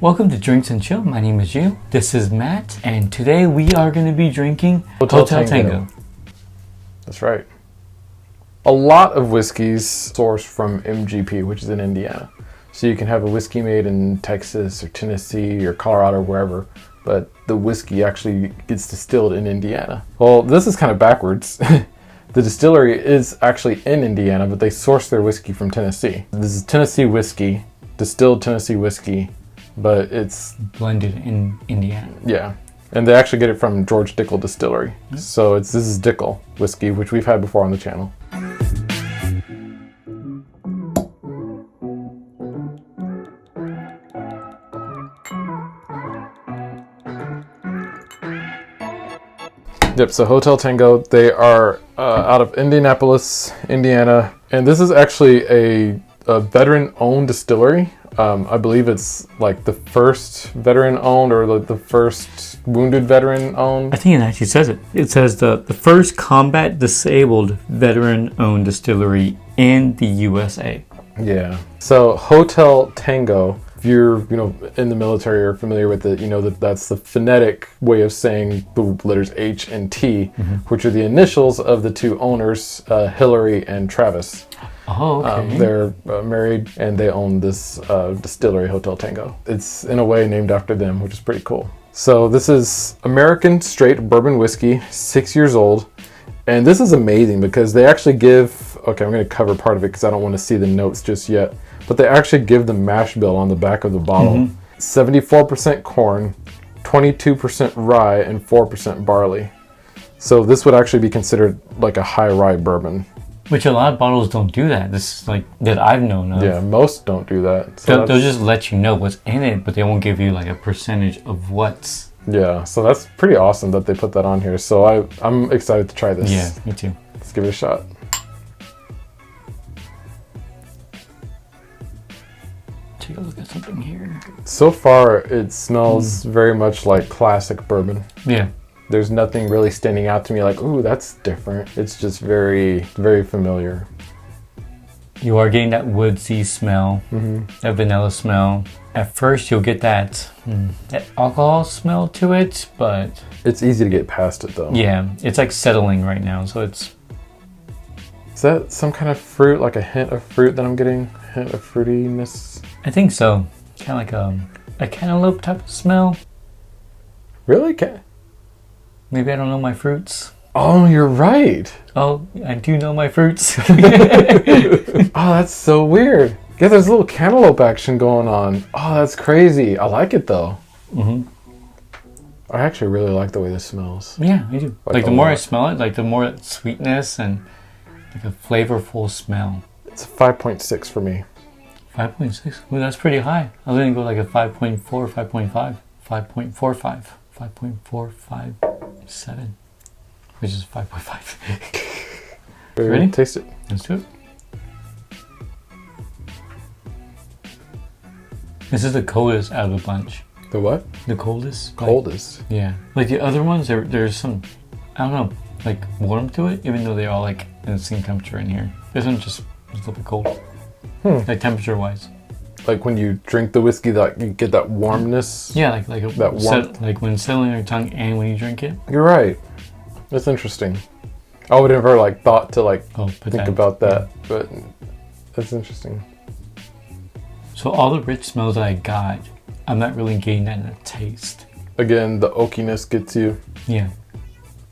Welcome to Drinks and Chill. My name is Gio. This is Matt, and today we are going to be drinking Hotel Tango. That's right. A lot of whiskeys source from MGP, which is in Indiana. So you can have a whiskey made in Texas or Tennessee or Colorado or wherever, but the whiskey actually gets distilled in Indiana. Well, this is kind of backwards. The distillery is actually in Indiana, but they source their whiskey from Tennessee. This is Tennessee whiskey, distilled Tennessee whiskey, but it's blended in Indiana. Yeah. And they actually get it from George Dickel Distillery. Mm-hmm. So this is Dickel whiskey, which we've had before on the channel. Yep, so Hotel Tango, they are out of Indianapolis, Indiana. And this is actually a veteran-owned distillery. I believe it's like the first veteran-owned or like the first wounded veteran-owned. I think it actually says it. It says the first combat disabled veteran-owned distillery in the U.S.A. Yeah. So Hotel Tango, if you're in the military or familiar with it, you know that's the phonetic way of saying the letters H and T, which are the initials of the two owners, Hillary and Travis. Oh, okay. They're married and they own this distillery, Hotel Tango. It's in a way named after them, which is pretty cool. So this is American straight bourbon whiskey, 6 years old. And this is amazing because they actually give, okay, I'm going to cover part of it because I don't want to see the notes just yet. But they actually give the mash bill on the back of the bottle. 74% corn, 22% rye, and 4% barley. So this would actually be considered like a high rye bourbon. Which a lot of bottles don't do that. This is like that I've known of. Yeah, most don't do that. So they'll just let you know what's in it, but they won't give you like a percentage of what's. Yeah, so that's pretty awesome that they put that on here. So I'm excited to try this. Yeah, me too. Let's give it a shot. Take a look at something here. So far, it smells very much like classic bourbon. Yeah. There's nothing really standing out to me like, ooh, that's different. It's just very, very familiar. You are getting that woodsy smell, that vanilla smell. At first, you'll get that alcohol smell to it, but... It's easy to get past it, though. Yeah, it's like settling right now, so it's... Is that some kind of fruit, like a hint of fruit that I'm getting? A hint of fruitiness? I think so. Kind of like a cantaloupe type of smell. Really? Maybe I don't know my fruits. Oh, you're right. Oh, I do know my fruits. Oh, that's so weird. Yeah, there's a little cantaloupe action going on. Oh, that's crazy. I like it, though. I actually really like the way this smells. Yeah, I do. Like the more I smell it, like the more sweetness and like a flavorful smell. It's a 5.6 for me. 5.6? Ooh, that's pretty high. I was going to go like a 5.4, 5.5, 5.45, 5.457, which is 5.5. Ready? Taste it. Let's do it. This is the coldest out of the bunch. The what? The coldest. Coldest? Like, yeah. Like the other ones, there's some, I don't know, like warm to it, even though they're all like in the same temperature in here. This one's just a little bit cold. Like temperature wise. Like when you drink the whiskey, that you get that warmness. Yeah, like that warmth. like when it's settling on your tongue and when you drink it. You're right. That's interesting. I would never thought to think about that, but that's interesting. So all the rich smells that I got, I'm not really getting that in the taste. Again, the oakiness gets you. Yeah,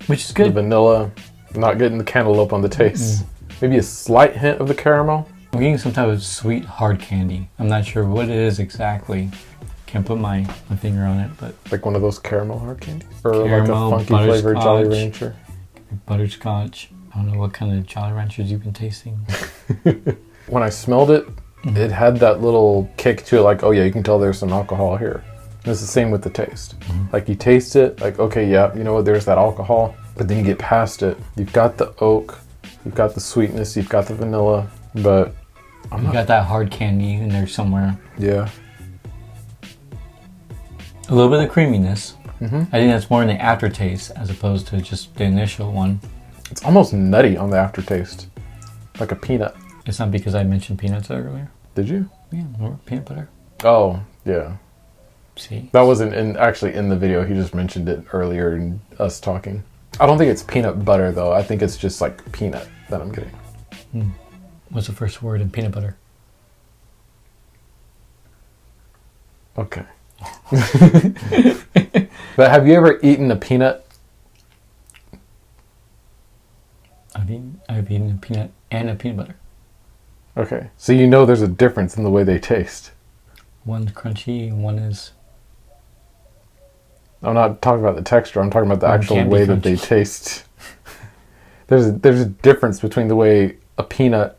which is good. The vanilla, not getting the cantaloupe on the taste. Maybe a slight hint of the caramel. I'm getting some type of sweet hard candy. I'm not sure what it is exactly. Can't put my finger on it, but... Like one of those caramel hard candies? Or caramel, like a funky flavored Jolly Rancher? Butterscotch. I don't know what kind of Jolly Ranchers you've been tasting. When I smelled it, it had that little kick to it, like, oh yeah, you can tell there's some alcohol here. And it's the same with the taste. Like you taste it, like, okay, yeah, you know what, there's that alcohol. But then you get past it. You've got the oak, you've got the sweetness, you've got the vanilla, but... You got that hard candy in there somewhere. Yeah. A little bit of creaminess. I think that's more in the aftertaste as opposed to just the initial one. It's almost nutty on the aftertaste. Like a peanut. It's not because I mentioned peanuts earlier. Did you? Yeah, or peanut butter. Oh, yeah. See, That wasn't actually in the video. He just mentioned it earlier in us talking. I don't think it's peanut butter though. I think it's just like peanut that I'm getting. What's the first word in peanut butter? Okay. But have you ever eaten a peanut? I've eaten a peanut and a peanut butter. Okay. So you know there's a difference in the way they taste. One's crunchy and one is... I'm not talking about the texture. I'm talking about the One actual can be way that they crunchy. taste. There's a difference between the way a peanut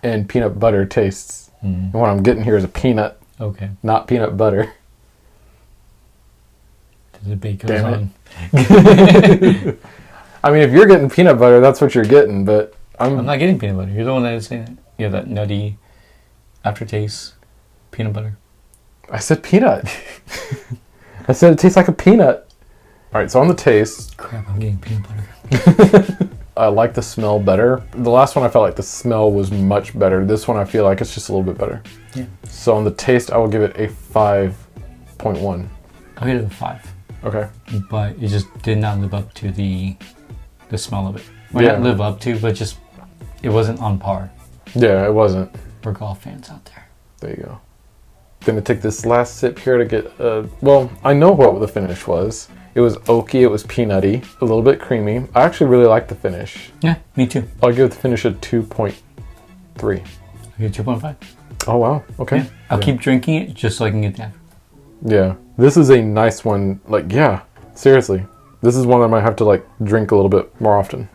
and peanut butter tastes. And what I'm getting here is a peanut, Okay. not peanut butter. The debate goes Damn on. it. I mean, if you're getting peanut butter, that's what you're getting, but I'm not getting peanut butter. You're the one that is saying it. You have that nutty aftertaste peanut butter. I said peanut. I said it tastes like a peanut. All right, so on the taste, Crap, I'm getting peanut butter. I like the smell better. The last one I felt like the smell was much better. This one I feel like it's just a little bit better. Yeah. So on the taste, I will give it a 5.1. I'll give it a 5. Okay. But it just did not live up to the smell of it. Or Yeah. not live up to, but just it wasn't on par Yeah, it wasn't. for golf fans out there. There you go. Gonna take this last sip here to get, well, I know what the finish was. It was oaky, it was peanutty, a little bit creamy. I actually really like the finish. Yeah, me too. I'll give the finish a 2.3. I'll give it 2.5. Oh, wow. Okay. Yeah. I'll keep drinking it just so I can get that. Yeah. This is a nice one. Like, yeah, seriously. This is one I might have to, like, drink a little bit more often.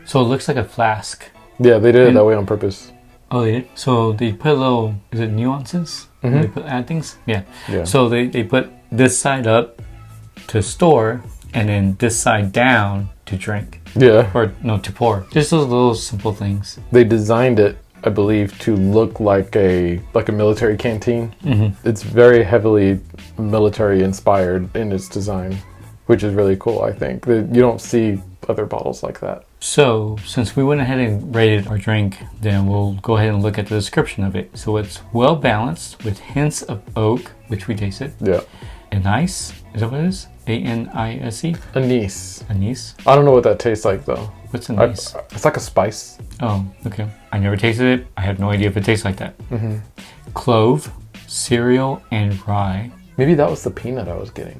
So it looks like a flask. Yeah, they did it that way on purpose. Oh, they did? So they put a little, is it nuances? They put add things? Yeah. Yeah. So they put this side up to store and then this side down to drink. Yeah. Or no, to pour. Just those little simple things. They designed it, I believe, to look like a military canteen. It's very heavily military inspired in its design, which is really cool, I think. You don't see other bottles like that. So since we went ahead and rated our drink, then we'll go ahead and look at the description of it. So it's well balanced with hints of oak, which we tasted. Yeah. Anise, is that what it is? A-N-I-S-E? Anise. Anise? I don't know what that tastes like, though. What's anise? It's like a spice. Oh, okay. I never tasted it. I have no idea if it tastes like that. Clove, cereal, and rye. Maybe that was the peanut I was getting.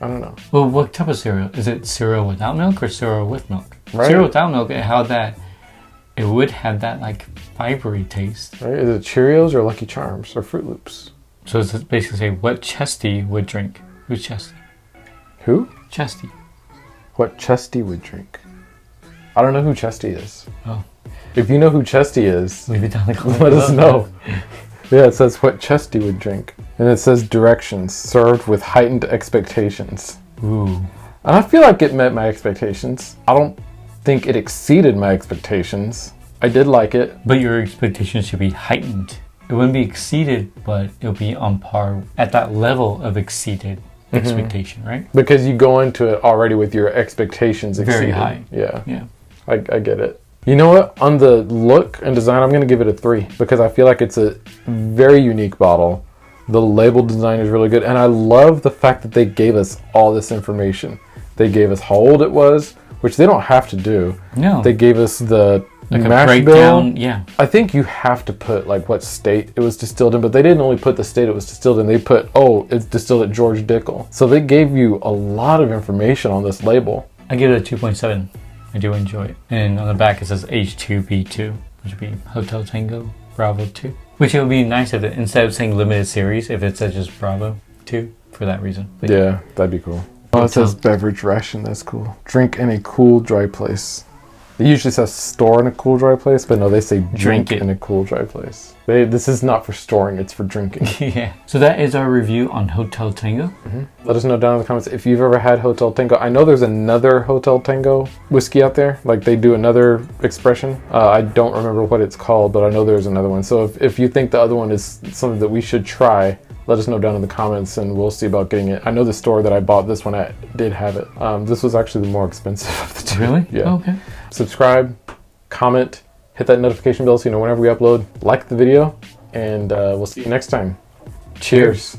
I don't know. Well, what type of cereal? Is it cereal without milk or cereal with milk? Right. Cereal without milk, it would have that like fibery taste. Right? Is it Cheerios or Lucky Charms or Fruit Loops? So it's basically say what Chesty would drink. Who's Chesty? Who? Chesty. What Chesty would drink. I don't know who Chesty is. Oh. If you know who Chesty is, Leave it down in the comments. let us know. Yeah, it says what Chesty would drink. And it says directions, served with heightened expectations. Ooh. And I feel like it met my expectations. I don't think it exceeded my expectations. I did like it. But your expectations should be heightened. It wouldn't be exceeded, but it'll be on par at that level of exceeded expectation, right? Because you go into it already with your expectations exceeded. Very high. Yeah. Yeah. I get it. You know what? On the look and design, I'm going to give it a 3 because I feel like it's a very unique bottle. The label design is really good. And I love the fact that they gave us all this information. They gave us how old it was, which they don't have to do. No. They gave us the like a mash breakdown. bill. Yeah. I think you have to put like what state it was distilled in, but they didn't only put the state it was distilled in. They put, it's distilled at George Dickel. So they gave you a lot of information on this label. I give it a 2.7. I do enjoy it. And on the back it says H2B2, which would be Hotel Tango Bravo 2. Which it would be nice if instead of saying limited series, if it said just Bravo 2 for that reason. But Yeah, that'd be cool. Oh, it says beverage ration. That's cool. Drink in a cool, dry place. It usually says store in a cool, dry place, but no, they say drink it in a cool, dry place. This is not for storing, it's for drinking. yeah. So that is our review on Hotel Tango. Let us know down in the comments if you've ever had Hotel Tango. I know there's another Hotel Tango whiskey out there. Like they do another expression. I don't remember what it's called, but I know there's another one. So if you think the other one is something that we should try, let us know down in the comments and we'll see about getting it. I know the store that I bought this one at did have it. This was actually the more expensive of the two. Really? Yeah. Oh, okay. Subscribe, comment, hit that notification bell so you know whenever we upload. Like the video, and we'll see you next time. Cheers.